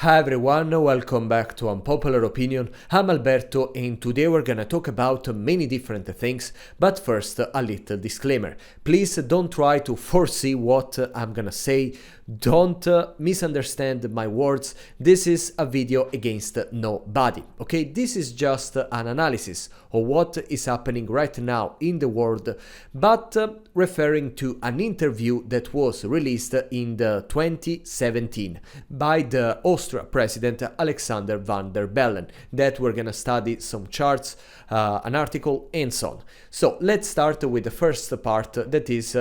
Hi everyone, welcome back to Unpopular Opinion. I'm Alberto and today we're gonna talk about many different things, but first a little disclaimer. Please don't try to foresee what I'm gonna say, don't misunderstand my words. This is a video against nobody, okay? This is just an analysis of what is happening right now in the world, but referring to an interview that was released in the 2017 by the Austria president Alexander van der Bellen, that we're gonna study some charts, an article and so on. So let's start with the first part, that is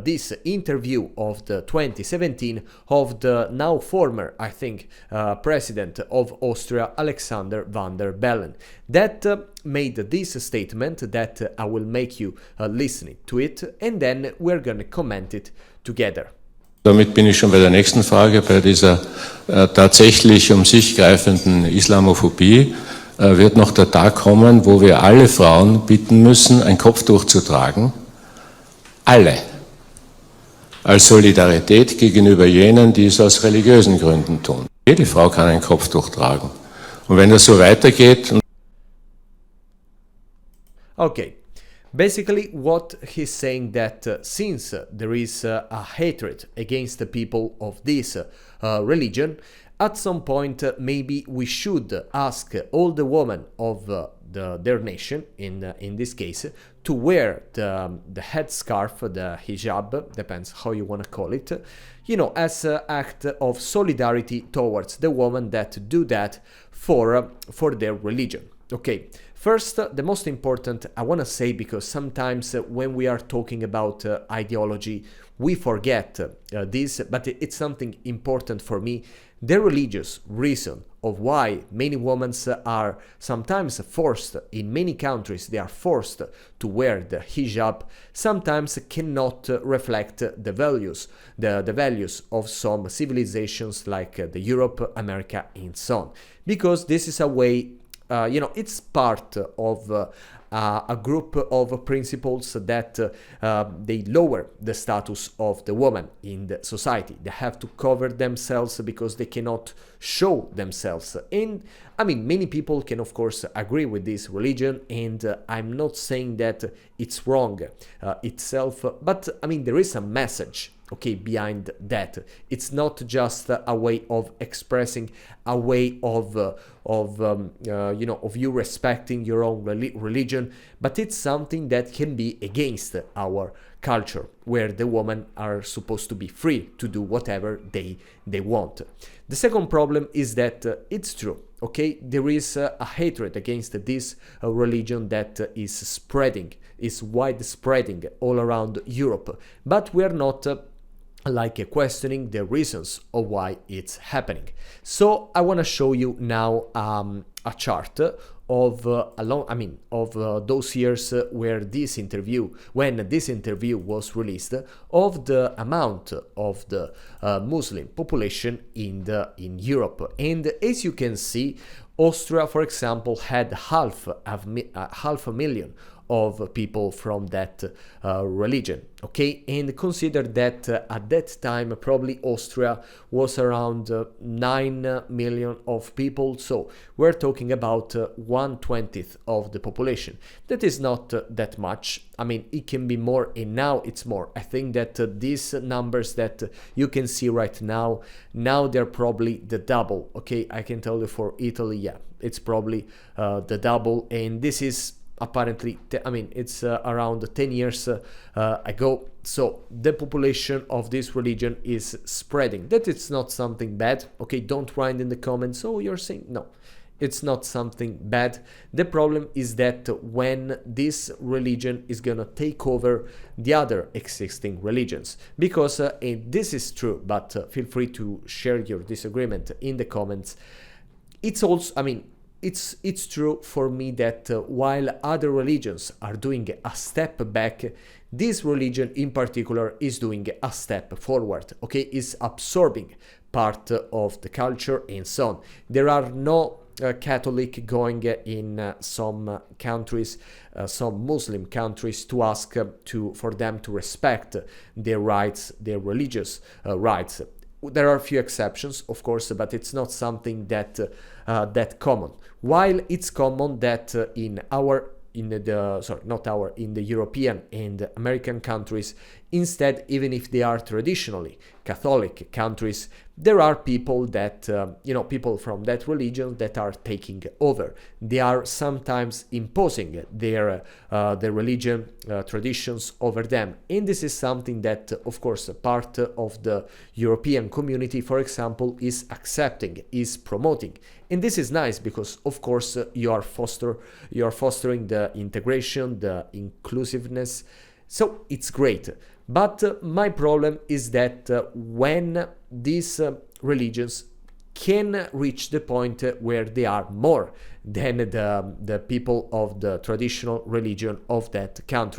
this interview of the 2017 of the now former, I think, president of Austria, Alexander van der Bellen, that made this statement that I will make you listen to it and then we're gonna comment it together. Damit bin ich schon bei der nächsten Frage, bei dieser tatsächlich um sich greifenden Islamophobie. Wird noch der Tag kommen, wo wir alle Frauen bitten müssen, ein Kopftuch zu tragen? Alle. Als Solidarität gegenüber jenen, die es aus religiösen Gründen tun. Jede Frau kann ein Kopftuch tragen. Und wenn das so weitergeht... Okay. Basically, what he's saying that since there is a hatred against the people of this religion, at some point maybe we should ask all the women of their nation, in this case, to wear the headscarf, the hijab, depends how you want to call it, you know, as an act of solidarity towards the women that do that for their religion. Okay. First, the most important I want to say, because sometimes when we are talking about ideology, we forget this, but it's something important for me. The religious reason of why many women are sometimes forced, in many countries they are forced to wear the hijab, sometimes cannot reflect the values, the values of some civilizations like the Europe, America and so on. Because this is a way, you know, it's part of a group of principles that they lower the status of the woman in the society. They have to cover themselves because they cannot show themselves. And I mean, many people can of course agree with this religion, and I'm not saying that it's wrong itself, but I mean, there is a message, okay, behind that. It's not just a way of expressing, a way of you know, of you respecting your own religion, but it's something that can be against our culture, where the women are supposed to be free to do whatever they want. The second problem is that it's true, okay, there is a hatred against this religion that is spreading, is widespreading all around Europe, but we are not like questioning the reasons of why it's happening. So I want to show you now a chart of those years where this interview, when this interview was released, of the amount of the Muslim population in Europe. And as you can see, Austria, for example, had half a million of people from that religion, okay? And consider that at that time probably Austria was around 9 million of people, so we're talking about 1/20 of the population. That is not that much. I mean, it can be more, and now it's more. I think that these numbers that you can see right now they're probably the double, okay? I can tell you for Italy, yeah, it's probably the double, and this is apparently, I mean, it's around 10 years ago. So the population of this religion is spreading. That it's not something bad, okay? Don't write in the comments, oh, you're saying, no, it's not something bad. The problem is that when this religion is gonna take over the other existing religions, because and this is true, but feel free to share your disagreement in the comments. It's also, I mean, it's true for me that while other religions are doing a step back, this religion in particular is doing a step forward, okay? Is absorbing part of the culture and so on. There are no Catholic going in some countries, some Muslim countries, to ask for them to respect their rights, their religious rights. There are a few exceptions, of course, but it's not something that that common. While it's common that in the European and American countries, instead, even if they are traditionally Catholic countries, there are people that, people from that religion that are taking over. They are sometimes imposing their religion traditions over them. And this is something that, of course, a part of the European community, for example, is accepting, is promoting. And this is nice because, of course, you are fostering the integration, the inclusiveness. So it's great. But my problem is that when these religions can reach the point where they are more than the people of the traditional religion of that country.